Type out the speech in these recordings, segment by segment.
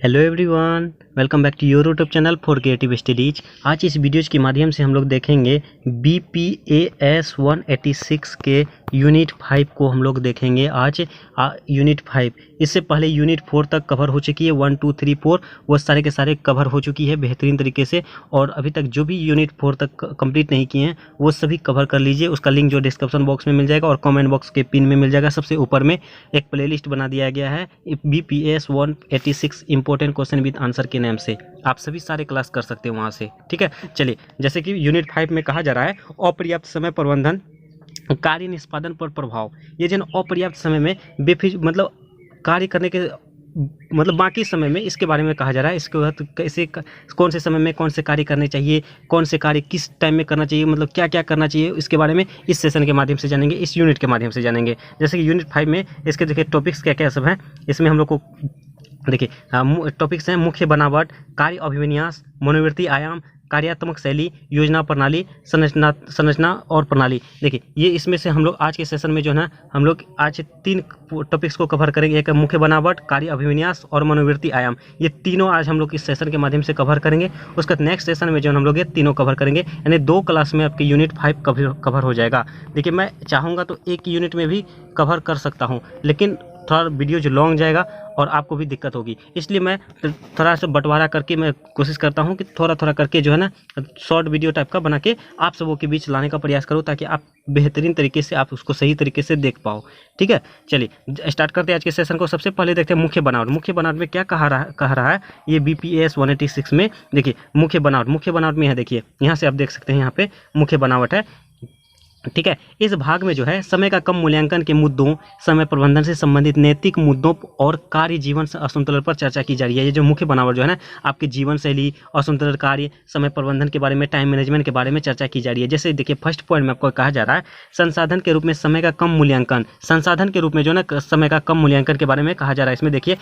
Hello everyone, welcome back to your YouTube channel for creative studies. आज इस videos के माध्यम से हम लोग देखेंगे BPAS 186 के यूनिट 5 को हम लोग देखेंगे आज। यूनिट 5 इससे पहले यूनिट 4 तक कवर हो चुकी है। 1 2 3 4 वो सारे के सारे कवर हो चुकी है बेहतरीन तरीके से। और अभी तक जो भी यूनिट 4 तक कंप्लीट नहीं किए हैं वो सभी कवर कर लीजिए। उसका लिंक जो डिस्क्रिप्शन बॉक्स में मिल जाएगा और कमेंट बॉक्स के पिन में मिल जाएगा। सबसे ऊपर में एक प्लेलिस्ट बना दिया गया है BPAS 186 important question with answer के नाम से। आप सभी सारे क्लास कर सकते हैं वहाँ से, ठीक है। चलिए, जैसे कि यूनिट 5 में कहा जा रहा है अपर्याप्त समय प्रबंधन कार्य निष्पादन पर प्रभाव। ये जो अपर्याप्त समय में मतलब कार्य करने के बाकी समय में इसके बारे में कहा जा रहा है। इसके बाद कैसे कौन से समय में कौन से कार्य करने चाहिए, कौन से कार्य किस टाइम में करना चाहिए, मतलब क्या क्या करना चाहिए, इसके बारे में इस सेशन के माध्यम से जानेंगे, इस यूनिट के माध्यम से जानेंगे। जैसे कि यूनिट 5 में इसके देखिए टॉपिक्स क्या क्या सब हैं। इसमें हम लोग को देखिए टॉपिक्स हैं मुख्य बनावट, कार्य अभिविन्यास, मनोवृत्ति आयाम, कार्यात्मक शैली, योजना प्रणाली, संरचना और प्रणाली। देखिए ये इसमें से हम लोग आज के सेशन में जो है ना हम लोग आज 3 टॉपिक्स को कवर करेंगे। एक मुख्य बनावट, कार्य अभिविन्यास और मनोवृत्ति आयाम। ये तीनों आज हम लोग इस सेशन के माध्यम से कवर करेंगे। उसका नेक्स्ट सेशन में जो हम लोग ये तीनों कवर करेंगे, यानी 2 क्लास में आपके यूनिट 5 कवर हो जाएगा। देखिए मैं चाहूँगा तो एक यूनिट में भी कवर कर सकता हूँ, लेकिन थोड़ा वीडियो जो लॉन्ग जाएगा और आपको भी दिक्कत होगी, इसलिए मैं थोड़ा सा बंटवारा करके मैं कोशिश करता हूं कि थोड़ा थोड़ा करके जो है ना शॉर्ट वीडियो टाइप का बना के आप सबों के बीच लाने का प्रयास करूं, ताकि आप बेहतरीन तरीके से आप उसको सही तरीके से देख पाओ, ठीक है। चलिए स्टार्ट करते हैं आज के सेशन को। सबसे पहले देखते हैं मुख्य बनावट। मुख्य बनावट में क्या कह रहा है ये BPAS 186 में। देखिए मुख्य बनावट में है, देखिए यहाँ से आप देख सकते हैं, यहाँ पे मुख्य बनावट है, ठीक है। इस भाग में जो है समय का कम मूल्यांकन के मुद्दों, समय प्रबंधन से संबंधित नैतिक मुद्दों और कार्य जीवन असंतुलन पर चर्चा की जा रही है। ये जो मुख्य बनावट जो है ना आपकी जीवन शैली, असंतुलन कार्य, समय प्रबंधन के बारे में, टाइम मैनेजमेंट के बारे में चर्चा की जा रही है। जैसे देखिए फर्स्ट पॉइंट में आपको कहा जा रहा है संसाधन के रूप में समय का कम मूल्यांकन। संसाधन के रूप में जो है ना समय का कम मूल्यांकन के बारे में कहा जा रहा है। इसमें देखिए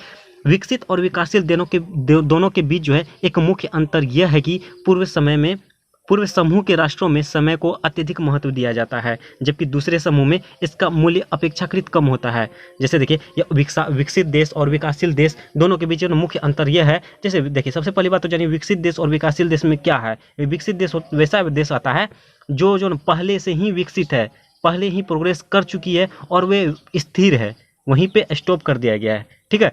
विकसित और विकासशील दोनों के बीच जो है एक मुख्य अंतर यह है कि पूर्व समूह के राष्ट्रों में समय को अत्यधिक महत्व दिया जाता है, जबकि दूसरे समूह में इसका मूल्य अपेक्षाकृत कम होता है। जैसे देखिए ये विकसित देश और विकासशील देश दोनों के बीच मुख्य अंतर यह है। जैसे देखिए सबसे पहली बात तो जानिए विकसित देश और विकासशील देश में क्या है। विकसित देश वैसा देश आता है जो पहले से ही विकसित है, पहले ही प्रोग्रेस कर चुकी है और वे स्थिर है, वहीं पे स्टॉप कर दिया गया है, ठीक है,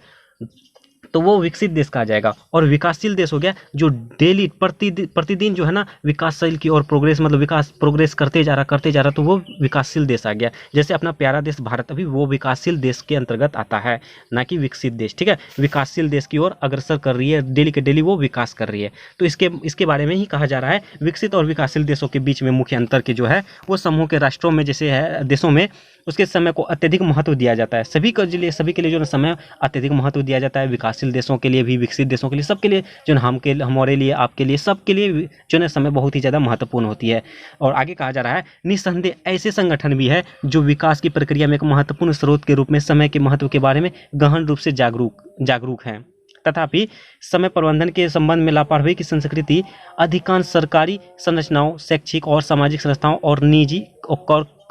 तो वो विकसित देश कहा जाएगा। और विकासशील देश हो गया जो डेली प्रतिदिन जो है ना विकासशील की और प्रोग्रेस करते जा रहा, तो वो विकासशील देश आ गया। जैसे अपना प्यारा देश भारत अभी वो विकासशील देश के अंतर्गत आता है, ना कि विकसित देश, ठीक है। विकासशील देश की ओर अग्रसर कर रही है, डेली के डेली वो विकास कर रही है। तो इसके बारे में ही कहा जा रहा है विकसित और विकासशील देशों के बीच में मुख्य अंतर के जो है वो समूह के राष्ट्रों में जैसे है देशों में उसके समय को अत्यधिक महत्व दिया जाता है। सभी के लिए जो है समय अत्यधिक महत्व दिया जाता है। विकासशील देशों के लिए भी, विकसित देशों के लिए, सबके लिए जो है हमारे लिए, आपके लिए, सबके लिए जो है समय बहुत ही ज़्यादा महत्वपूर्ण होती है। और आगे कहा जा रहा है निस्संदेह ऐसे संगठन भी है जो विकास की प्रक्रिया में एक महत्वपूर्ण स्रोत के रूप में समय के महत्व के बारे में गहन रूप से जागरूक हैं। तथापि समय प्रबंधन के संबंध में लापरवाही की संस्कृति अधिकांश सरकारी संरचनाओं, शैक्षिक और सामाजिक संस्थाओं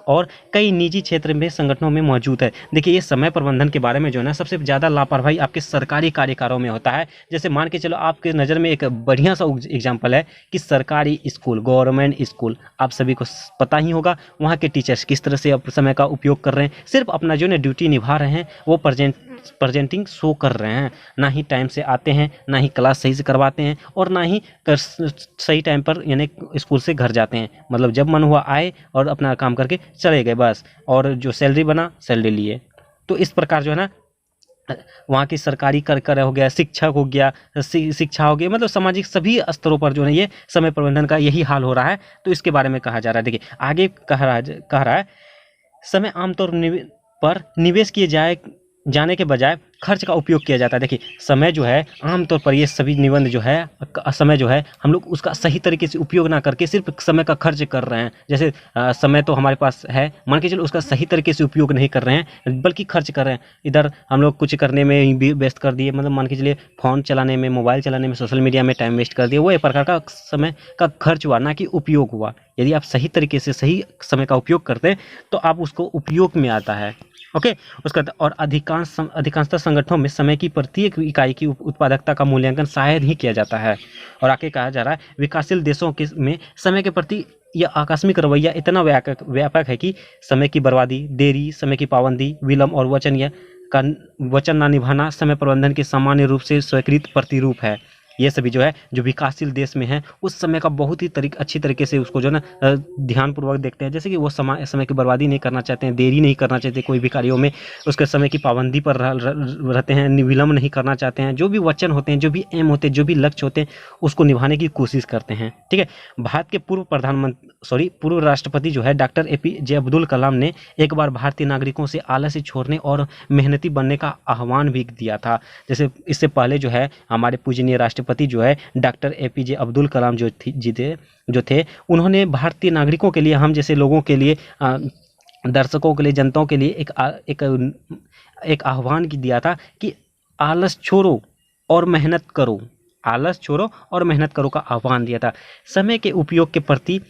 और कई निजी क्षेत्र में संगठनों में मौजूद है। देखिए ये समय प्रबंधन के बारे में जो है ना सबसे ज़्यादा लापरवाही आपके सरकारी कार्यकारों में होता है। जैसे मान के चलो आपके नज़र में एक बढ़िया सा एग्जांपल है कि सरकारी स्कूल, गवर्नमेंट स्कूल, आप सभी को पता ही होगा वहाँ के टीचर्स किस तरह से समय का उपयोग कर रहे हैं, सिर्फ अपना जो है ड्यूटी निभा रहे हैं, वो प्रेजेंटिंग शो कर रहे हैं, ना ही टाइम से आते हैं, ना ही क्लास सही से करवाते हैं और ना ही सही टाइम पर यानी स्कूल से घर जाते हैं। मतलब जब मन हुआ आए और अपना काम करके चले गए बस, और जो सैलरी बना सैलरी लिए। तो इस प्रकार जो है ना वहाँ की सरकारी कर हो गया, शिक्षक हो गया, शिक्षा हो गया, मतलब सामाजिक सभी स्तरों पर जो है ये समय प्रबंधन का यही हाल हो रहा है। तो इसके बारे में कहा जा रहा है। देखिए आगे कह रहा है समय आमतौर पर निवेश किए जाने के बजाय खर्च का उपयोग किया जाता है। देखिए समय जो है आमतौर पर ये सभी निबंध जो है समय जो है हम लोग उसका सही तरीके से उपयोग ना करके सिर्फ समय का खर्च कर रहे हैं। जैसे समय तो हमारे पास है, मान के चलो उसका सही तरीके से उपयोग नहीं कर रहे हैं बल्कि खर्च कर रहे हैं। इधर हम लोग कुछ करने में ही व्यस्त कर दिए, मतलब मान के चलिए फ़ोन चलाने में, मोबाइल चलाने में, सोशल मीडिया में टाइम वेस्ट कर दिए। वो एक प्रकार का समय का खर्च हुआ, ना कि उपयोग हुआ। यदि आप सही तरीके से सही समय का उपयोग करते हैं तो आप उसको उपयोग में आता है। ओके, उसका और अधिकांशतः संगठनों में समय की प्रत्येक इकाई की उत्पादकता का मूल्यांकन शायद ही किया जाता है। और आगे कहा जा रहा है विकासशील देशों के में समय के प्रति यह आकस्मिक रवैया इतना व्यापक है कि समय की बर्बादी, देरी, समय की पाबंदी, विलंब और वचन न निभाना समय प्रबंधन के सामान्य रूप से स्वीकृत प्रतिरूप है। ये सभी जो है जो विकासशील देश में है उस समय का बहुत ही अच्छी तरीके से उसको जो है ना ध्यानपूर्वक देखते हैं। जैसे कि वो समय की बर्बादी नहीं करना चाहते हैं, देरी नहीं करना चाहते कोई भी कार्यों में, उसके समय की पाबंदी पर रहते हैं, विलम्ब नहीं करना चाहते हैं, जो भी वचन होते हैं, जो भी एम होते हैं, जो भी लक्ष्य होते हैं उसको निभाने की कोशिश करते हैं। ठीक है, भारत के पूर्व राष्ट्रपति जो है डॉक्टर APJ अब्दुल कलाम ने एक बार भारतीय नागरिकों से आलस्य छोड़ने और मेहनती बनने का आह्वान भी दिया था। जैसे इससे पहले जो है हमारे पूजनीय राष्ट्रपति जो है डॉक्टर APJ अब्दुल कलाम जो थे उन्होंने भारतीय नागरिकों के लिए, हम जैसे लोगों के लिए, दर्शकों के लिए, जनताओं के लिए एक आह्वान दिया था कि आलस छोड़ो और मेहनत करो, आलस छोड़ो और मेहनत करो का आह्वान दिया था। समय के उपयोग के प्रति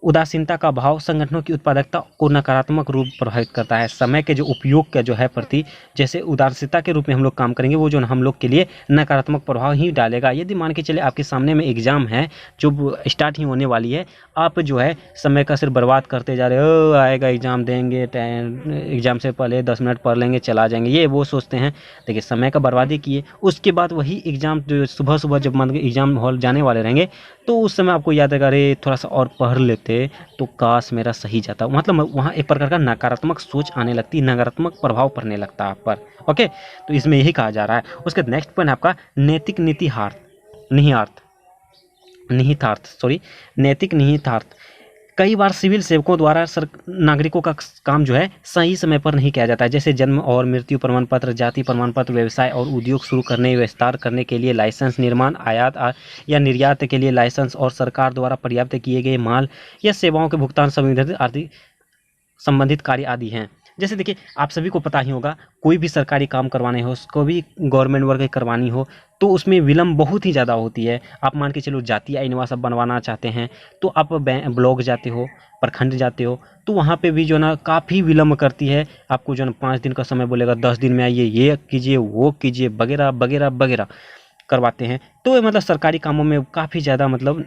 उदासीनता का भाव संगठनों की उत्पादकता को नकारात्मक रूप प्रभावित करता है। समय के जो उपयोग का जो है प्रति जैसे उदासीनता के रूप में हम लोग काम करेंगे वो जो हम लोग के लिए नकारात्मक प्रभाव ही डालेगा। यदि मान के चले आपके सामने में एग्जाम है जो स्टार्ट ही होने वाली है, आप जो है समय का सिर्फ बर्बाद करते जा रहे हो, आएगा एग्जाम देंगे, एग्जाम से पहले 10 मिनट पढ़ लेंगे चला जाएंगे, ये वो सोचते हैं। देखिए समय का बर्बादी किए, उसके बाद वही एग्जाम जो सुबह जब मान एग्जाम हॉल जाने वाले रहेंगे तो उस समय आपको याद आएगा अरे थोड़ा सा और पढ़ लेते तो काश मेरा सही जाता। मतलब वहाँ एक प्रकार का नकारात्मक सोच आने लगती, नकारात्मक प्रभाव पड़ने लगता है आप पर। ओके, तो इसमें यही कहा जा रहा है। उसके नेक्स्ट पॉइंट आपका नैतिक निहितार्थ। कई बार सिविल सेवकों द्वारा नागरिकों का काम जो है सही समय पर नहीं किया जाता है। जैसे जन्म और मृत्यु प्रमाण पत्र, जाति प्रमाण पत्र, व्यवसाय और उद्योग शुरू करने, विस्तार करने के लिए लाइसेंस, निर्माण, आयात या निर्यात के लिए लाइसेंस और सरकार द्वारा पर्याप्त किए गए माल या सेवाओं के भुगतान संबंधित कार्य आदि हैं। जैसे देखिए आप सभी को पता ही होगा, कोई भी सरकारी काम करवाने हो, उसको भी गवर्नमेंट वर्क करवानी हो तो उसमें विलम्ब बहुत ही ज़्यादा होती है। आप मान के चलो जाति आय निवास बनवाना चाहते हैं तो आप ब्लॉक जाते हो, प्रखंड जाते हो तो वहाँ पे भी जो ना काफ़ी विलम्ब करती है। आपको जो ना 5 दिन का समय बोलेगा, 10 दिन में आइए, ये कीजिए, वो कीजिए, वगैरह वगैरह वगैरह करवाते हैं। तो मतलब सरकारी कामों में काफ़ी ज़्यादा मतलब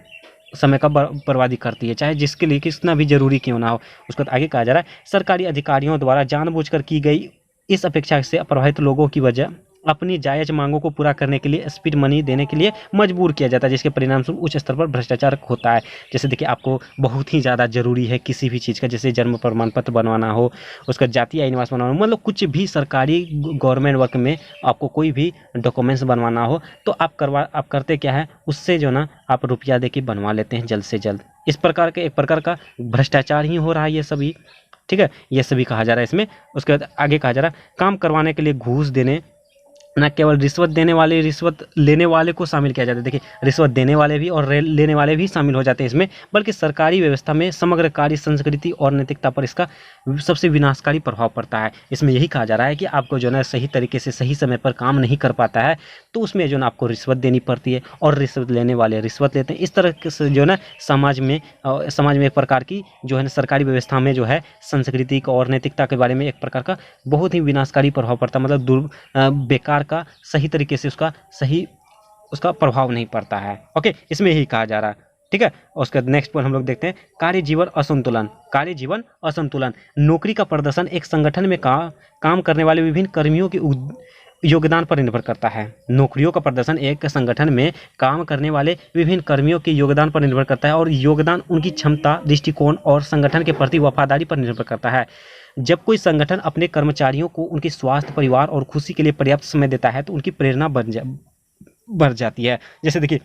समय का बर्बादी करती है, चाहे जिसके लिए कितना भी जरूरी क्यों ना हो। उसके बाद आगे कहा जा रहा है सरकारी अधिकारियों द्वारा जानबूझकर की गई इस अपेक्षा से प्रभावित लोगों की वजह अपनी जायज मांगों को पूरा करने के लिए स्पीड मनी देने के लिए मजबूर किया जाता है, जिसके परिणामस्वरूप उच्च स्तर पर भ्रष्टाचार होता है। जैसे देखिए आपको बहुत ही ज़्यादा जरूरी है किसी भी चीज़ का, जैसे जन्म प्रमाण पत्र बनवाना हो, उसका जाति आय निवास बनवाना हो, मतलब कुछ भी सरकारी गवर्नमेंट वर्क में आपको कोई भी डॉक्यूमेंट्स बनवाना हो तो आप करते क्या है, उससे जो ना आप रुपया दे के बनवा लेते हैं जल्द से जल्द। इस प्रकार के एक प्रकार का भ्रष्टाचार ही हो रहा है ये सभी। ठीक है, ये सभी कहा जा रहा है इसमें। उसके बाद आगे कहा जा रहा है काम करवाने के लिए घूस देने, न केवल रिश्वत देने वाले, रिश्वत लेने वाले को शामिल किया जाता है। देखिए रिश्वत देने वाले भी और लेने वाले भी शामिल हो जाते हैं इसमें, बल्कि सरकारी व्यवस्था में समग्र कार्य संस्कृति और नैतिकता पर इसका सबसे विनाशकारी प्रभाव पड़ता है। इसमें यही कहा जा रहा है कि आपको जो है सही तरीके से सही समय पर काम नहीं कर पाता है तो उसमें जो है आपको रिश्वत देनी पड़ती है और रिश्वत लेने वाले रिश्वत लेते हैं। इस तरह से जो है ना समाज में एक प्रकार की जो है ना सरकारी व्यवस्था में जो है संस्कृति और नैतिकता के बारे में एक प्रकार का बहुत ही विनाशकारी प्रभाव पड़ता है। मतलब बेकार का सही तरीके से उसका प्रभाव नहीं पड़ता है। ओके, इसमें यही कहा जा रहा है। ठीक है, उसका नेक्स्ट पॉइंट हम लोग देखते हैं कार्य जीवन असंतुलन। नौकरी का प्रदर्शन एक संगठन में काम करने वाले विभिन्न कर्मियों के योगदान पर निर्भर करता है। नौकरियों का प्रदर्शन एक संगठन में काम करने वाले विभिन्न कर्मियों के योगदान पर निर्भर करता है और योगदान उनकी क्षमता, दृष्टिकोण और संगठन के प्रति वफादारी पर निर्भर करता है। जब कोई संगठन अपने कर्मचारियों को उनके स्वास्थ्य, परिवार और खुशी के लिए पर्याप्त समय देता है तो उनकी प्रेरणा बढ़ जाती है। जैसे देखिए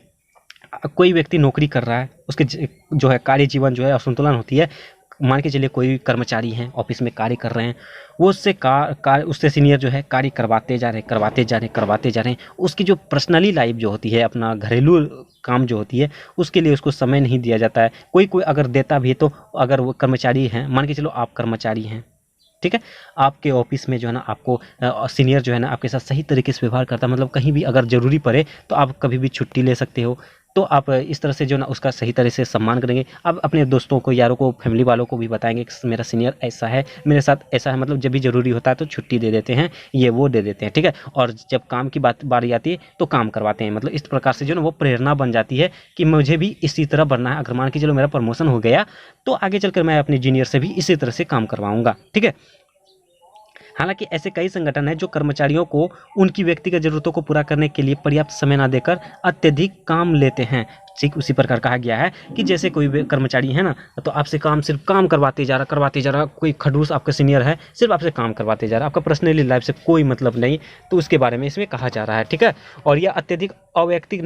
कोई व्यक्ति नौकरी कर रहा है, उसके जो है कार्य जीवन जो है असंतुलन होती है। मान के चलिए कोई कर्मचारी हैं, ऑफिस में कार्य कर रहे हैं, वो उससे सीनियर जो है कार्य करवाते जा रहे हैं। उसकी जो पर्सनली लाइफ जो होती है, अपना घरेलू काम जो होती है, उसके लिए उसको समय नहीं दिया जाता है। कोई अगर देता भी है तो अगर वो कर्मचारी हैं, मान के चलो आप कर्मचारी हैं, ठीक है, आपके ऑफिस में जो है ना आपको सीनियर जो है ना आपके साथ सही तरीके से व्यवहार करता है। मतलब कहीं भी अगर ज़रूरी पड़े तो आप कभी भी छुट्टी ले सकते हो, तो आप इस तरह से जो ना उसका सही तरह से सम्मान करेंगे। आप अपने दोस्तों को, यारों को, फैमिली वालों को भी बताएंगे कि मेरा सीनियर ऐसा है, मेरे साथ ऐसा है, मतलब जब भी ज़रूरी होता है तो छुट्टी दे देते हैं, ये वो दे देते हैं, ठीक है। और जब काम की बारी आती है तो काम करवाते हैं। मतलब इस प्रकार से जो ना वो प्रेरणा बन जाती है कि मुझे भी इसी तरह बनना है। अगर मान के चलो मेरा प्रमोशन हो गया तो आगे चलकर मैं अपने जूनियर से भी इसी तरह से काम करवाऊंगा, ठीक है। हालांकि ऐसे कई संगठन हैं जो कर्मचारियों को उनकी व्यक्तिगत जरूरतों को पूरा करने के लिए पर्याप्त समय न देकर अत्यधिक काम लेते हैं। ठीक उसी प्रकार कहा गया है कि जैसे कोई कर्मचारी है ना, तो आपसे काम सिर्फ काम करवाते जा रहा, कोई खड़ूस आपका सीनियर है, सिर्फ आपसे काम करवाते जा रहा, आपका पर्सनली लाइफ से कोई मतलब नहीं, तो उसके बारे में इसमें कहा जा रहा है, ठीक है। और यह अत्यधिक अवैयक्तिक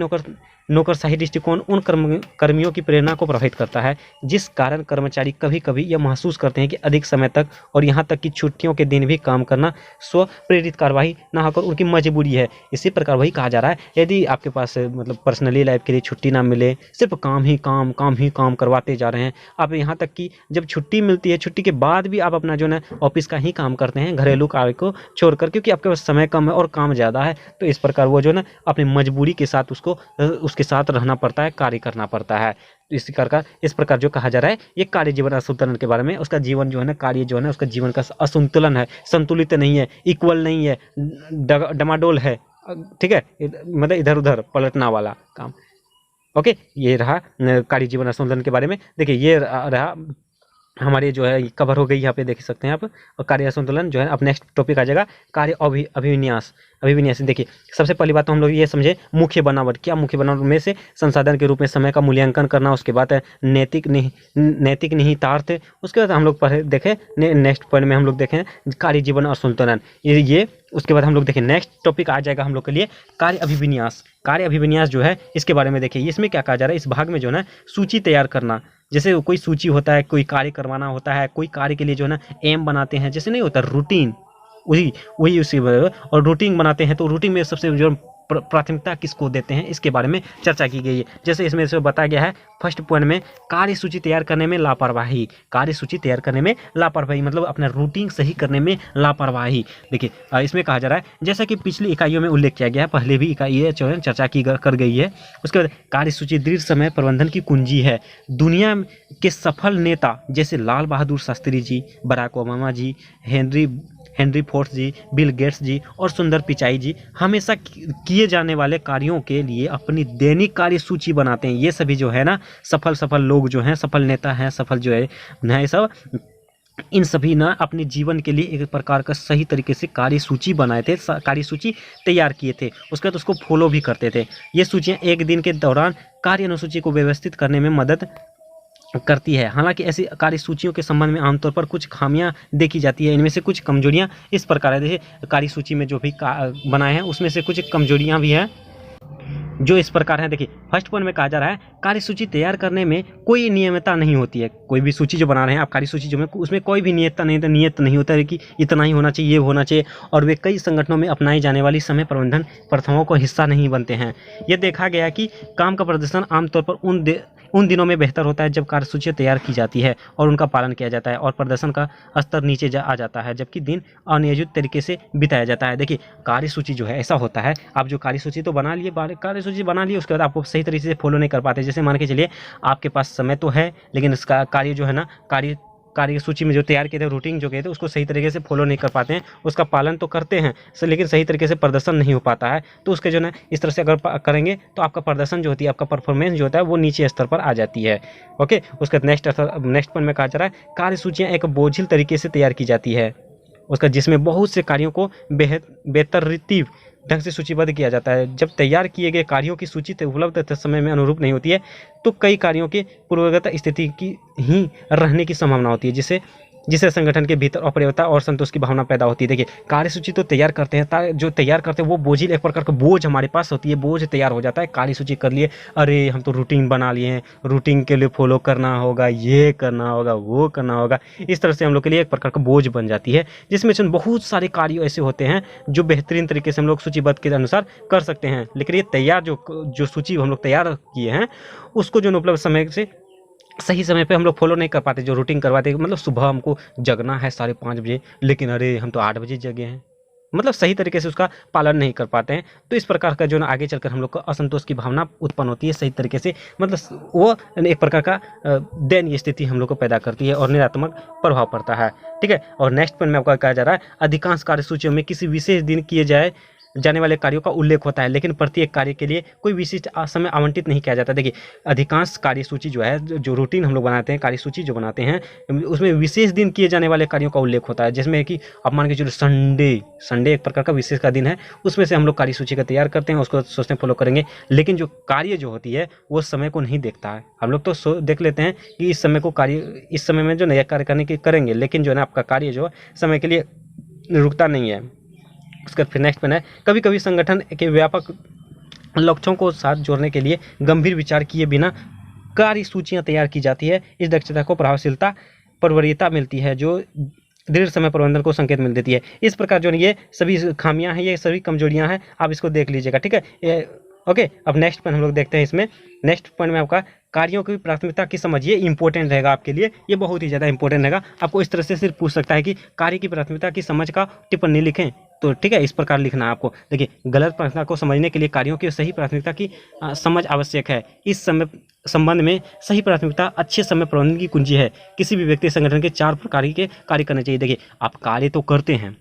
नौकरशाही दृष्टिकोण उन कर्मियों की प्रेरणा को प्रभावित करता है, जिस कारण कर्मचारी कभी कभी यह महसूस करते हैं कि अधिक समय तक और यहाँ तक कि छुट्टियों के दिन भी काम करना स्व प्रेरित कार्रवाई ना होकर उनकी मजबूरी है। इसी प्रकार वही कहा जा रहा है, यदि आपके पास मतलब पर्सनली लाइफ के लिए छुट्टी ना मिले, सिर्फ काम ही काम करवाते जा रहे हैं, आप यहाँ तक कि जब छुट्टी मिलती है, छुट्टी के बाद भी आप अपना जो है ऑफिस का ही काम करते हैं, घरेलू कार्य को छोड़कर, क्योंकि आपके पास समय कम है और काम ज़्यादा है, तो इस प्रकार वो जो है अपनी मजबूरी के साथ उसके साथ रहना पड़ता है, कार्य करना पड़ता है। तो इस प्रकार जो कहा जा रहा है ये कार्य जीवन असंतुलन के बारे में। उसका जीवन जो है ना, कार्य जो है ना, उसका जीवन का असंतुलन है, संतुलित नहीं है, इक्वल नहीं है, डमाडोल है, ठीक है, मतलब इधर उधर पलटना वाला काम। ओके, ये रहा कार्य जीवन असंतुलन के बारे में। देखिए ये रहा हमारे जो है कवर हो गई, यहाँ पे देख सकते हैं आप। और कार्य असंतुलन जो है, अब नेक्स्ट टॉपिक आ जाएगा कार्य अभिविन्यास। देखिए सबसे पहली बात तो हम लोग ये समझे मुख्य बनावट। क्या मुख्य बनावट में से संसाधन के रूप में समय का मूल्यांकन करना, उसके बाद नैतिक निहितार्थ, उसके बाद हम लोग पढ़े देखें नेक्स्ट पॉइंट में हम लोग देखें कार्य जीवन असंतुलन, ये उसके बाद हम लोग देखें नेक्स्ट टॉपिक आ जाएगा हम लोग के लिए कार्य अभिविन्यास। कार्य अभिविन्यास जो है इसके बारे में देखिए, इसमें क्या कहा जा रहा है, इस भाग में जो है ना सूची तैयार करना। जैसे कोई सूची होता है, कोई कार्य करवाना होता है, कोई कार्य के लिए जो है ना एम बनाते हैं, जैसे नहीं होता रूटीन, वही उसी और रूटीन बनाते हैं, तो रूटीन में सबसे जो प्राथमिकता किसको देते हैं इसके बारे में चर्चा की गई है। जैसे इसमें से बताया गया है फर्स्ट पॉइंट में कार्य सूची तैयार करने में लापरवाही। कार्य सूची तैयार करने में लापरवाही मतलब अपना रूटीन सही करने में लापरवाही। देखिए इसमें कहा जा रहा है, जैसा कि पिछली इकाइयों में उल्लेख किया गया है, पहले भी इकाई चर्चा की कर गई है। उसके बाद कार्य सूची दीर्घ समय प्रबंधन की कुंजी है। दुनिया के सफल नेता जैसे लाल बहादुर शास्त्री जी, बराक ओबामा जी, हेनरी फोर्ड जी, बिल गेट्स जी और सुंदर पिचाई जी हमेशा किए जाने वाले कार्यों के लिए अपनी दैनिक कार्य सूची बनाते हैं। ये सभी जो है ना सफल लोग जो हैं, सफल नेता हैं, सफल जो है सब, इन सभी ना अपने जीवन के लिए एक प्रकार का सही तरीके से कार्य सूची बनाए थे, कार्य सूची तैयार किए थे, उसके बाद उसको फॉलो भी करते थे। ये सूचियाँ एक दिन के दौरान कार्य अनुसूची को व्यवस्थित करने में मदद करती है। हालांकि ऐसी कार्य सूचियों के संबंध में आमतौर पर कुछ खामियां देखी जाती है। इनमें से कुछ कमजोरियां इस प्रकार है, जैसे कार्य सूची में जो भी बनाए हैं उसमें से कुछ कमजोरियां भी हैं जो इस प्रकार है। देखिए फर्स्ट पॉइंट में कहा जा रहा है कार्यसूची तैयार करने में कोई नियमितता नहीं होती है। कोई भी सूची जो बना रहे हैं आप, कार्यसूची जो में उसमें कोई भी नियत नहीं होता है कि इतना ही होना चाहिए, ये होना चाहिए, और वे कई संगठनों में अपनाई जाने वाली समय प्रबंधन प्रथाओं का हिस्सा नहीं बनते हैं। यह देखा गया कि काम का प्रदर्शन आमतौर पर उन दिनों में बेहतर होता है जब कार्यसूची तैयार की जाती है और उनका पालन किया जाता है और प्रदर्शन का स्तर नीचे आ जाता है, जबकि दिन अनियोजित तरीके से बिताया जाता है। देखिए कार्यसूची जो है ऐसा होता है, आप जो कार्यसूची तो बना लिए, कार्यसूची बना लिए, उसके बाद आपको सही तरीके से फॉलो नहीं कर पाते। जैसे मान के चलिए आपके पास समय तो है, लेकिन इसका कार्य जो है ना, कार्य सूची में जो तैयार किए थे, रूटीन जो किए थे, उसको सही तरीके से फॉलो नहीं कर पाते हैं। उसका पालन तो करते हैं लेकिन सही तरीके से प्रदर्शन नहीं हो पाता है। तो उसके जो है इस तरह से अगर करेंगे तो आपका प्रदर्शन जो होती है, आपका परफॉर्मेंस जो होता है वो नीचे स्तर पर आ जाती है। ओके, उसका नेक्स्ट पॉइंट में कहा जा रहा है कार्य सूचियाँ एक बोझिल तरीके से तैयार की जाती है, उसका जिसमें बहुत से कार्यों को बेतरतीब ढंग से सूचीबद्ध किया जाता है। जब तैयार किए गए कार्यों की सूची उपलब्ध समय में अनुरूप नहीं होती है तो कई कार्यों के पूर्वगत स्थिति की ही रहने की संभावना होती है, जिससे संगठन के भीतर अप्रियता और संतोष की भावना पैदा होती है। देखिए कार्यसूची तो तैयार करते हैं, जो तैयार करते हैं वो बोझिल एक प्रकार का बोझ हमारे पास होती है, बोझ तैयार हो जाता है। कार्यसूची कर लिए, अरे हम तो रूटीन बना लिए हैं, रूटीन के लिए फॉलो करना होगा, ये करना होगा, वो करना होगा, इस तरह से हम लोग के लिए एक प्रकार का बोझ बन जाती है, जिसमें से बहुत सारे कार्य ऐसे होते हैं जो बेहतरीन तरीके से हम लोग सूचीबद्ध के अनुसार कर सकते हैं। लेकिन ये तैयार जो सूची हम लोग तैयार किए हैं उसको जो उपलब्ध समय से सही समय पे हम लोग फॉलो नहीं कर पाते, जो रूटीन करवाते। मतलब सुबह हमको जगना है 5:30 बजे, लेकिन अरे हम तो 8 बजे जगे हैं, मतलब सही तरीके से उसका पालन नहीं कर पाते हैं। तो इस प्रकार का जो ना आगे चलकर हम लोग को असंतोष की भावना उत्पन्न होती है सही तरीके से, मतलब वो एक प्रकार का दयनीय स्थिति हम लोग को पैदा करती है और नकारात्मक प्रभाव पड़ता है। ठीक है, और नेक्स्ट पॉइंट में आपका कहा जा रहा है, अधिकांश कार्यसूचियों में किसी विशेष दिन किए जाने वाले कार्यों का उल्लेख होता है, लेकिन प्रत्येक कार्य के लिए कोई विशिष्ट समय आवंटित नहीं किया जाता। देखिए, अधिकांश कार्यसूची जो है, जो रूटीन हम लोग बनाते हैं, कार्यसूची जो बनाते हैं, उसमें विशेष दिन किए जाने वाले कार्यों का उल्लेख होता है, जिसमें कि आप मान के चलो संडे एक प्रकार का विशेष का दिन है, उसमें से हम लोग कार्यसूची का तैयार करते हैं, उसको सोचते हैं फॉलो करेंगे, लेकिन जो कार्य जो होती है वो समय को नहीं देखता है। हम लोग तो देख लेते हैं कि इस समय में जो नया कार्य करेंगे, लेकिन जो है ना आपका कार्य जो समय के लिए रुकता नहीं है। उसका फिर नेक्स्ट पॉइंट है, कभी कभी संगठन के व्यापक लक्ष्यों को साथ जोड़ने के लिए गंभीर विचार किए बिना कार्य सूचियां तैयार की जाती है। इस दक्षता को प्रभावशीलता परवरीयता मिलती है, जो दृढ़ समय प्रबंधन को संकेत मिल देती है। इस प्रकार जो ये सभी खामियां हैं, ये सभी कमजोरियां हैं, आप इसको देख लीजिएगा। ठीक है, ओके। अब नेक्स्ट पॉइंट हम लोग देखते हैं। इसमें नेक्स्ट पॉइंट में आपका कार्यों की प्राथमिकता की समझ, ये इंपॉर्टेंट रहेगा आपके लिए, ये बहुत ही ज़्यादा इंपॉर्टेंट रहेगा। आपको इस तरह से सिर्फ पूछ सकता है कि कार्य की प्राथमिकता की समझ का टिप्पणी लिखें, तो ठीक है, इस प्रकार लिखना है आपको। देखिए, गलत प्राथमिकता को समझने के लिए कार्यों की सही प्राथमिकता की समझ आवश्यक है। इस समय संबंध में सही प्राथमिकता अच्छे समय प्रबंधन की कुंजी है। किसी भी व्यक्ति संगठन के 4 प्रकार के कार्य करने चाहिए। देखिए, आप कार्य तो करते हैं,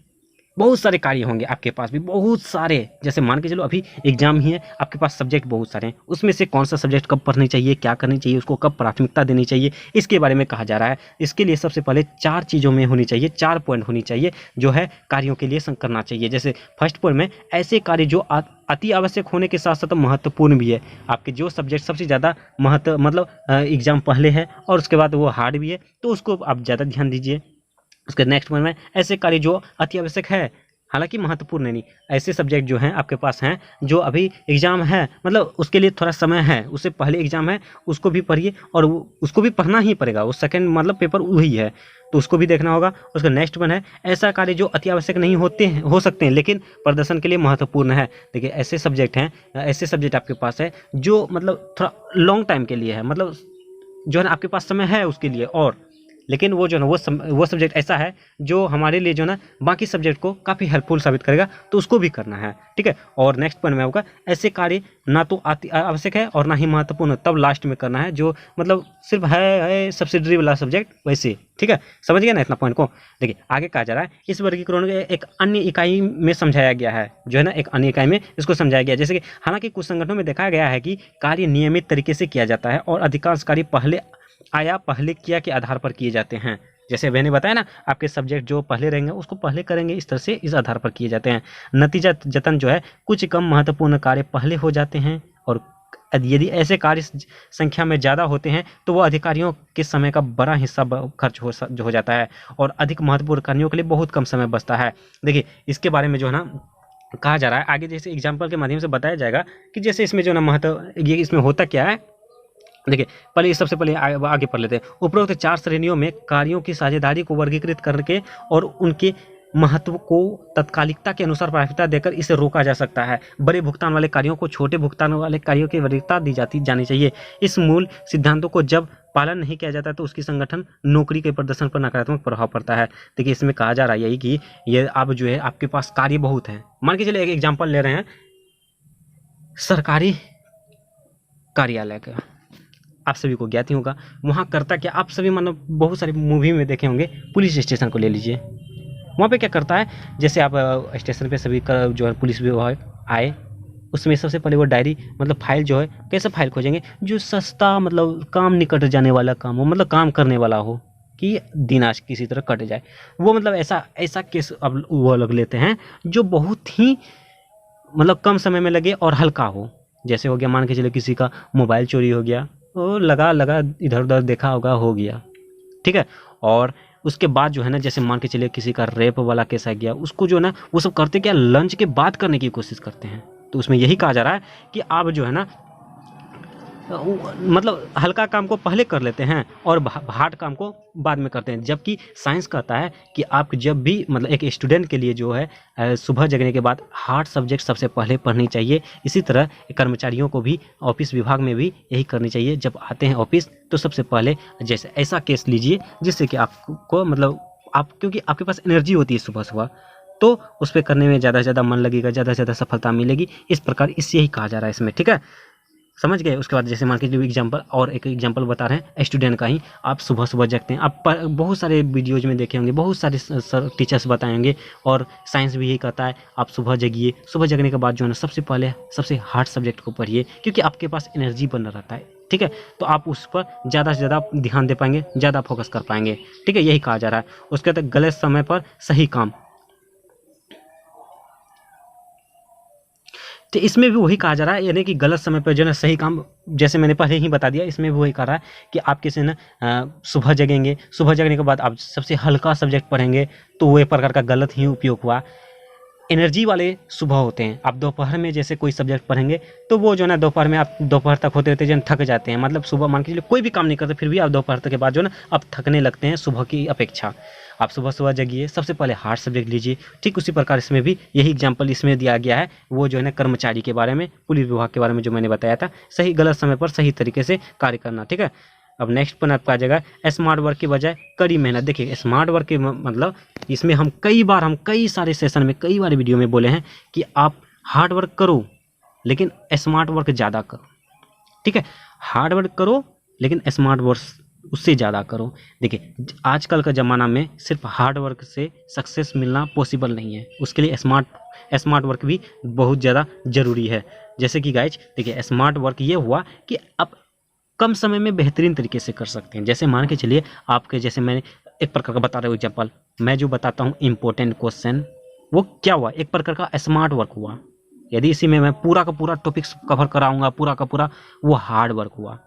बहुत सारे कार्य होंगे आपके पास भी, बहुत सारे, जैसे मान के चलो अभी एग्जाम ही है, आपके पास सब्जेक्ट बहुत सारे हैं, उसमें से कौन सा सब्जेक्ट कब पढ़नी चाहिए, क्या करनी चाहिए, उसको कब प्राथमिकता देनी चाहिए, इसके बारे में कहा जा रहा है। इसके लिए सबसे पहले 4 चीज़ों में होनी चाहिए, 4 पॉइंट होनी चाहिए जो है कार्यों के लिए करना चाहिए। जैसे फर्स्ट पॉइंट में ऐसे कार्य जो अति आवश्यक होने के साथ साथ महत्वपूर्ण भी है। आपके जो सब्जेक्ट सबसे ज़्यादा मतलब एग्जाम पहले है और उसके बाद वो हार्ड भी है, तो उसको आप ज़्यादा ध्यान दीजिए। उसके नेक्स्ट पॉइंट में ऐसे कार्य जो अति आवश्यक है हालांकि महत्वपूर्ण नहीं, ऐसे सब्जेक्ट जो हैं आपके पास हैं जो अभी एग्जाम है, मतलब उसके लिए थोड़ा समय है, उससे पहले एग्जाम है, उसको भी पढ़िए और उसको भी पढ़ना ही पड़ेगा, वो सेकंड मतलब पेपर वही है, तो उसको भी देखना होगा। उसका नेक्स्ट वन है ऐसा कार्य जो अति आवश्यक नहीं हो सकते हैं लेकिन प्रदर्शन के लिए महत्वपूर्ण है। देखिए, ऐसे सब्जेक्ट हैं, ऐसे सब्जेक्ट आपके पास है जो मतलब थोड़ा लॉन्ग टाइम के लिए है, मतलब जो है ना आपके पास समय है उसके लिए, और लेकिन वो जो ना वो सब्जेक्ट ऐसा है जो हमारे लिए जो ना बाकी सब्जेक्ट को काफ़ी हेल्पफुल साबित करेगा, तो उसको भी करना है। ठीक है, और नेक्स्ट पॉइंट में होगा ऐसे कार्य ना तो आवश्यक है और ना ही महत्वपूर्ण, तब लास्ट में करना है, जो मतलब सिर्फ है सब्सिडरी वाला सब्जेक्ट वैसे। ठीक है, समझ गया ना इतना पॉइंट को। देखिए, आगे कहा जा रहा है इस वर्गीकरण एक अन्य इकाई में समझाया गया है, जो है ना एक अन्य इकाई में इसको समझाया गया। जैसे कि हालांकि कुछ संगठनों में देखा गया है कि कार्य नियमित तरीके से किया जाता है और अधिकांश कार्य पहले किया के आधार पर किए जाते हैं। जैसे मैंने बताया ना, आपके सब्जेक्ट जो पहले रहेंगे उसको पहले करेंगे, इस तरह से इस आधार पर किए जाते हैं। नतीजा जतन जो है कुछ कम महत्वपूर्ण कार्य पहले हो जाते हैं, और यदि ऐसे कार्य संख्या में ज़्यादा होते हैं तो वो अधिकारियों के समय का बड़ा हिस्सा खर्च हो जाता है और अधिक महत्वपूर्ण कार्यों के लिए बहुत कम समय बचता है। देखिए, इसके बारे में जो है ना कहा जा रहा है आगे, जैसे एग्जाम्पल के माध्यम से बताया जाएगा कि जैसे इसमें जो ना ये इसमें होता क्या है। देखिए, पहले सबसे पहले आगे पढ़ लेते हैं। उपरोक्त 4 श्रेणियों में कार्यों की साझेदारी को वर्गीकृत करके और उनके महत्व को तत्कालिकता के अनुसार प्राथमिकता देकर इसे रोका जा सकता है। बड़े भुगतान वाले कार्यों को छोटे भुगतान वाले कार्यों की वरीयता दी जानी चाहिए। इस मूल सिद्धांतों को जब पालन नहीं किया जाता तो उसकी संगठन नौकरी के प्रदर्शन पर नकारात्मक प्रभाव पड़ता है। देखिए, इसमें कहा जा रहा है यही कि ये आप जो है आपके पास कार्य बहुत हैं। मान के चलिए एक एग्जाम्पल ले रहे हैं सरकारी कार्यालय का, आप सभी को ज्ञात ही होगा। वहाँ करता क्या, आप सभी मतलब बहुत सारी मूवी में देखे होंगे, पुलिस स्टेशन को ले लीजिए। वहाँ पे क्या करता है, जैसे आप स्टेशन पे सभी का जो है पुलिस विभाग आए, उसमें सबसे पहले वो डायरी मतलब फाइल जो है कैसे फाइल खोजेंगे, जो सस्ता मतलब काम निकट जाने वाला काम हो, मतलब काम करने वाला हो कि दिन आज किसी तरह कट जाए, वो मतलब ऐसा केस अब वो लोग लेते हैं जो बहुत ही मतलब कम समय में लगे और हल्का हो। जैसे हो गया, मान के चलो किसी का मोबाइल चोरी हो गया, वो लगा इधर उधर देखा होगा, हो गया। ठीक है, और उसके बाद जो है ना, जैसे मान के चलिए किसी का रेप वाला केस आ गया, उसको जो है ना वो सब करते क्या, लंच के बाद करने की कोशिश करते हैं। तो उसमें यही कहा जा रहा है कि आप जो है ना मतलब हल्का काम को पहले कर लेते हैं और हार्ड काम को बाद में करते हैं। जबकि साइंस कहता है कि आप जब भी मतलब एक स्टूडेंट के लिए जो है सुबह जगने के बाद हार्ड सब्जेक्ट सबसे पहले पढ़नी चाहिए। इसी तरह कर्मचारियों को भी ऑफिस विभाग में भी यही करनी चाहिए। जब आते हैं ऑफिस तो सबसे पहले जैसे ऐसा केस लीजिए जिससे कि आपको मतलब क्योंकि आपके पास एनर्जी होती है सुबह सुबह, तो उस पर करने में ज़्यादा से ज़्यादा मन लगेगा, ज़्यादा से ज़्यादा सफलता मिलेगी। इस प्रकार इससे यही कहा जा रहा है इसमें, ठीक है, समझ गए। उसके बाद जैसे मान के चलिए एग्जाम्पल, और एक एग्जाम्पल बता रहे हैं स्टूडेंट का ही। आप सुबह सुबह जगते हैं, आप बहुत सारे वीडियोज में देखे होंगे, बहुत सारे टीचर्स बताएंगे, और साइंस भी यही कहता है आप सुबह जगिए। सुबह जगने के बाद जो है ना सबसे पहले सबसे हार्ड सब्जेक्ट को पढ़िए, क्योंकि आपके पास एनर्जी बना रहता है, ठीक है, तो आप उस पर ज़्यादा से ज़्यादा ध्यान दे पाएंगे, ज़्यादा फोकस कर पाएंगे, ठीक है, यही कहा जा रहा है। उसके बाद गलत समय पर सही काम, तो इसमें भी वही कहा जा रहा है, यानी कि गलत समय पर जो है सही काम, जैसे मैंने पहले ही बता दिया, इसमें भी वही कहा रहा है कि आप किसी ना सुबह जगेंगे, सुबह जगने के बाद आप सबसे हल्का सब्जेक्ट पढ़ेंगे, तो वो एक प्रकार का गलत ही उपयोग हुआ। एनर्जी वाले सुबह होते हैं, आप दोपहर में जैसे कोई सब्जेक्ट पढ़ेंगे तो वो जो है ना दोपहर में आप दोपहर तक होते होते जो थक जाते हैं, मतलब सुबह मान के चलिए कोई भी काम नहीं करते, फिर भी आप दोपहर तक के बाद जो है ना आप थकने लगते हैं सुबह की अपेक्षा। आप सुबह सुबह जगिए, सबसे पहले हार्ड सब्जेक्ट लीजिए, ठीक उसी प्रकार इसमें भी यही एग्जाम्पल इसमें दिया गया है, वो जो है ना कर्मचारी के बारे में, पुलिस विभाग के बारे में जो मैंने बताया था, सही गलत समय पर सही तरीके से कार्य करना, ठीक है। अब नेक्स्ट पॉइंट आपका आ जाएगा स्मार्ट वर्क की बजाय कड़ी मेहनत। देखिए स्मार्ट वर्क के मतलब इसमें हम कई सारे सेशन में, कई बार वीडियो में बोले हैं कि आप हार्ड वर्क करो लेकिन स्मार्ट वर्क ज़्यादा करो, ठीक है, हार्ड वर्क करो लेकिन स्मार्ट वर्क उससे ज़्यादा करो। देखिए आजकल का ज़माना में सिर्फ हार्ड वर्क से सक्सेस मिलना पॉसिबल नहीं है, उसके लिए स्मार्ट वर्क भी बहुत ज़्यादा ज़रूरी है। जैसे कि गाइज देखिए स्मार्ट वर्क ये हुआ कि आप कम समय में बेहतरीन तरीके से कर सकते हैं। जैसे मान के चलिए आपके, जैसे मैंने एक प्रकार का बता रहा हूँ एग्जाम्पल, मैं जो बताता हूँ इम्पोर्टेंट क्वेश्चन, वो क्या हुआ, एक प्रकार का स्मार्ट वर्क हुआ। यदि इसी में मैं पूरा का पूरा टॉपिक्स कवर कराऊंगा, पूरा का पूरा, वो हार्ड वर्क हुआ।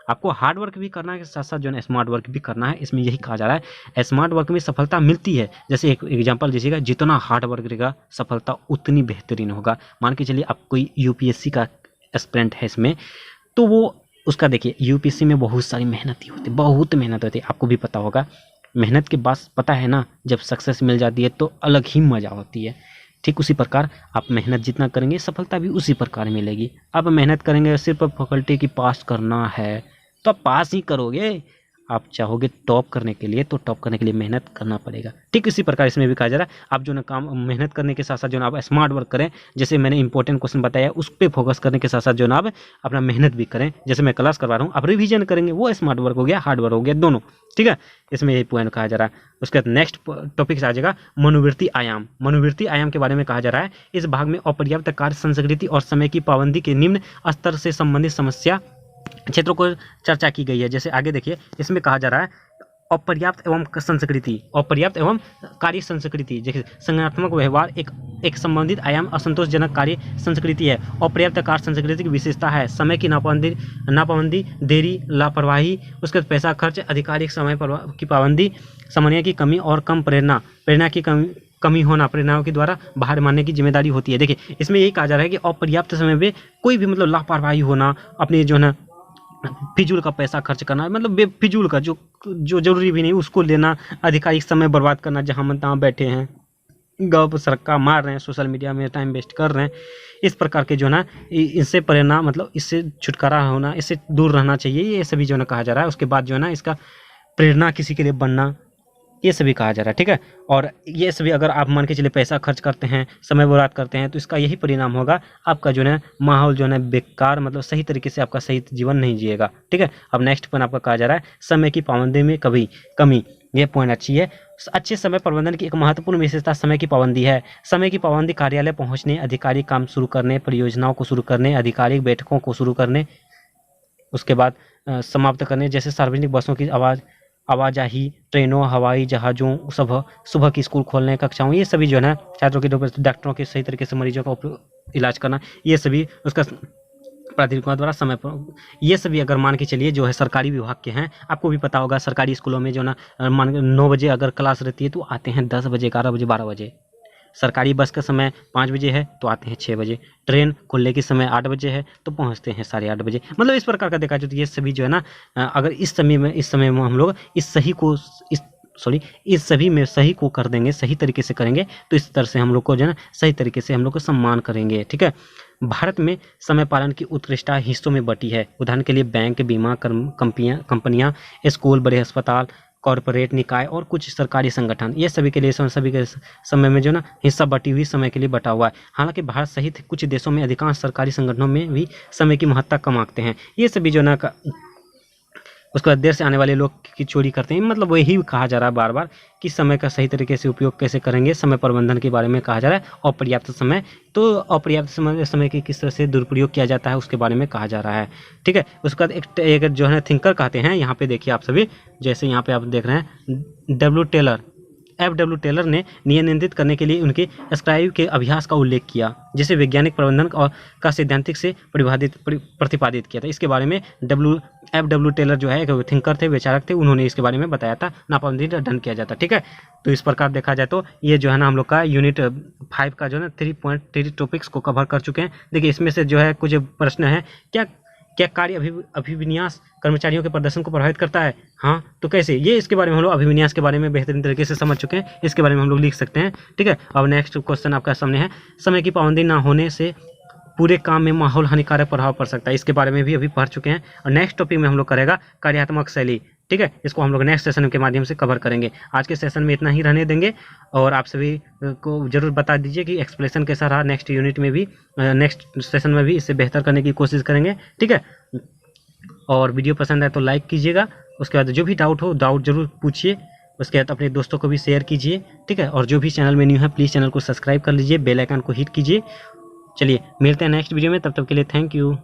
आपको हार्ड वर्क भी करना है, साथ साथ जो है स्मार्ट वर्क भी करना है। इसमें यही कहा जा रहा है स्मार्ट वर्क में सफलता मिलती है। जैसे एक एग्जांपल दीजिएगा, जितना हार्ड वर्क करेगा सफलता उतनी बेहतरीन होगा। मान के चलिए आप कोई यूपीएससी का एस्पिरेंट है इसमें, तो वो उसका देखिए यूपीएससी में बहुत सारी मेहनत होती है, बहुत मेहनत होती है, आपको भी पता होगा। मेहनत के बाद पता है ना, जब सक्सेस मिल जाती है तो अलग ही मज़ा होती है। ठीक उसी प्रकार आप मेहनत जितना करेंगे सफलता भी उसी प्रकार मिलेगी। आप मेहनत करेंगे सिर्फ फैकल्टी की पास करना है तो आप पास ही करोगे। आप चाहोगे टॉप करने के लिए तो टॉप करने के लिए मेहनत करना पड़ेगा। ठीक इसी प्रकार इसमें भी कहा जा रहा है आप जो ना काम मेहनत करने के साथ साथ जो ना आप स्मार्ट वर्क करें। जैसे मैंने इंपॉर्टेंट क्वेश्चन बताया उस पर फोकस करने के साथ साथ जो ना आप अपना मेहनत भी करें। जैसे मैं क्लास करवा रहा हूँ, आप रिवीजन करेंगे, वो स्मार्ट वर्क हो गया, हार्ड वर्क हो गया, दोनों। ठीक है, इसमें यही पॉइंट कहा जा रहा है। उसके बाद नेक्स्ट टॉपिक आ जाएगा मनोवृत्ति आयाम। मनोवृत्ति आयाम के बारे में कहा जा रहा है इस भाग में अपर्याप्त कार्य संस्कृति और समय की पाबंदी के निम्न स्तर से संबंधित समस्या क्षेत्रों को चर्चा की गई है। जैसे आगे देखिए, इसमें कहा जा रहा है अपर्याप्त एवं संस्कृति, अपर्याप्त एवं कार्य संस्कृति। जैसे संगठनात्मक व्यवहार एक संबंधित आयाम असंतोषजनक कार्य संस्कृति है। अपर्याप्त कार्य संस्कृति की विशेषता है समय की नापाबंदी, देरी, लापरवाही, उसके बाद पैसा खर्च, आधिकारिक समय की पाबंदी, समन्वय की कमी और कम प्रेरणा की कमी होना, प्रेरणाओं के द्वारा बाहर मानने की जिम्मेदारी होती है। देखिए इसमें यही कहा जा रहा है कि अपर्याप्त समय में कोई भी मतलब लापरवाही होना, अपने जो है फिजूल का पैसा खर्च करना, मतलब बेफिजूल का जो जरूरी भी नहीं उसको लेना, आधिकारिक समय बर्बाद करना, जहाँ मन तहाँ बैठे हैं, गप सरक्का मार रहे हैं, सोशल मीडिया में टाइम वेस्ट कर रहे हैं, इस प्रकार के जो ना इससे प्रेरणा मतलब इससे छुटकारा होना, इससे दूर रहना चाहिए। ये सभी जो ना कहा जा रहा है। उसके बाद जो है ना इसका प्रेरणा किसी के लिए बनना, ये सभी कहा जा रहा है। ठीक है, और ये सभी अगर आप मान के चलिए पैसा खर्च करते हैं, समय बर्बाद करते हैं, तो इसका यही परिणाम होगा, आपका जो है माहौल जो है बेकार, मतलब सही तरीके से आपका सही जीवन नहीं जिएगा। ठीक है, अब नेक्स्ट पॉइंट आपका कहा जा रहा है समय की पाबंदी में कमी। ये पॉइंट अच्छी है। अच्छे समय प्रबंधन की एक महत्वपूर्ण विशेषता समय की पाबंदी है। समय की पाबंदी कार्यालय पहुंचने, आधिकारिक काम शुरू करने, परियोजनाओं को शुरू करने, आधिकारिक बैठकों को शुरू करने, उसके बाद समाप्त करने, जैसे सार्वजनिक बसों की आवाजाही, ट्रेनों, हवाई जहाज़ों, सुबह की स्कूल खोलने, कक्षाओं, ये सभी जो है ना छात्रों के, डॉक्टरों के सही तरीके से मरीजों का इलाज करना, ये सभी उसका प्राधिकरणों द्वारा समय पर, ये सभी अगर मान के चलिए जो है सरकारी विभाग के हैं। आपको भी पता होगा सरकारी स्कूलों में जो ना मान 9 बजे अगर क्लास रहती है तो आते हैं 10 बजे, 11 बजे, 12 बजे। सरकारी बस का समय 5 बजे है तो आते हैं 6 बजे। ट्रेन खुलने के समय 8 बजे है तो पहुंचते हैं 8:30 बजे। मतलब इस प्रकार का देखा जाए तो ये सभी जो है ना अगर इस समय में हम लोग इस सभी में सही को कर देंगे, सही तरीके से करेंगे, तो इस तरह से हम लोग को जो है ना सही तरीके से हम लोग को सम्मान करेंगे। ठीक है, भारत में समय पालन की उत्कृष्टता हिस्सों में बटी है। उदाहरण के लिए बैंक, बीमा कंपनियां, स्कूल, बड़े अस्पताल, कॉरपोरेट निकाय और कुछ सरकारी संगठन, ये सभी के लिए सभी के समय में जो ना हिस्सा बटी हुई समय के लिए बटा हुआ है। हालांकि भारत सहित कुछ देशों में अधिकांश सरकारी संगठनों में भी समय की महत्ता कम आंकते हैं। ये सभी जो ना उसके बाद देर से आने वाले लोग की चोरी करते हैं। मतलब वही कहा जा रहा है बार बार कि समय का सही तरीके से उपयोग कैसे करेंगे, समय प्रबंधन के बारे में कहा जा रहा है। अपर्याप्त समय, तो अपर्याप्त समय के किस तरह से दुरुपयोग किया जाता है उसके बारे में कहा जा रहा है। ठीक है, उसके बाद एक जो है थिंकर कहते हैं, यहाँ पे देखिए आप सभी, जैसे यहाँ पे आप देख रहे हैं F.W. टेलर ने नियंत्रित करने के लिए उनके स्क्राइब के अभ्यास का उल्लेख किया, जिसे वैज्ञानिक प्रबंधन और का सैद्धांतिक से प्रतिपादित किया था। इसके बारे में F.W. टेलर जो है एक थिंकर थे, विचारक थे, उन्होंने इसके बारे में बताया था, नापाबंदी दंड किया जाता। ठीक है, तो इस प्रकार देखा जाए तो ये जो है ना हम लोग का यूनिट 5 का जो है ना 3.3 टॉपिक्स को कवर कर चुके हैं। देखिए इसमें से जो है कुछ प्रश्न है, क्या कार्य अभिविन्यास कर्मचारियों के प्रदर्शन को प्रभावित करता है? हाँ, तो कैसे? ये इसके बारे में हम लोग अभिविन्यास के बारे में बेहतरीन तरीके से समझ चुके हैं, इसके बारे में हम लोग लिख सकते हैं। ठीक है, अब नेक्स्ट क्वेश्चन आपका सामने है, समय की पाबंदी ना होने से पूरे काम में माहौल हानिकारक प्रभाव पड़ सकता है। इसके बारे में भी अभी पढ़ चुके हैं। और नेक्स्ट टॉपिक में हम लोग करेगा कार्यात्मक शैली। ठीक है, इसको हम लोग नेक्स्ट सेशन के माध्यम से कवर करेंगे। आज के सेशन में इतना ही रहने देंगे, और आप सभी को जरूर बता दीजिए कि एक्सप्लेनेशन कैसा रहा। नेक्स्ट यूनिट में भी, नेक्स्ट सेशन में भी इससे बेहतर करने की कोशिश करेंगे। ठीक है, और वीडियो पसंद आए तो लाइक कीजिएगा। उसके बाद जो भी डाउट हो, डाउट जरूर पूछिए। उसके बाद अपने दोस्तों को भी शेयर कीजिए। ठीक है, और जो भी चैनल में न्यू है प्लीज़ चैनल को सब्सक्राइब कर लीजिए, बेल आइकन को हिट कीजिए। चलिए मिलते हैं नेक्स्ट वीडियो में, तब तक के लिए थैंक यू।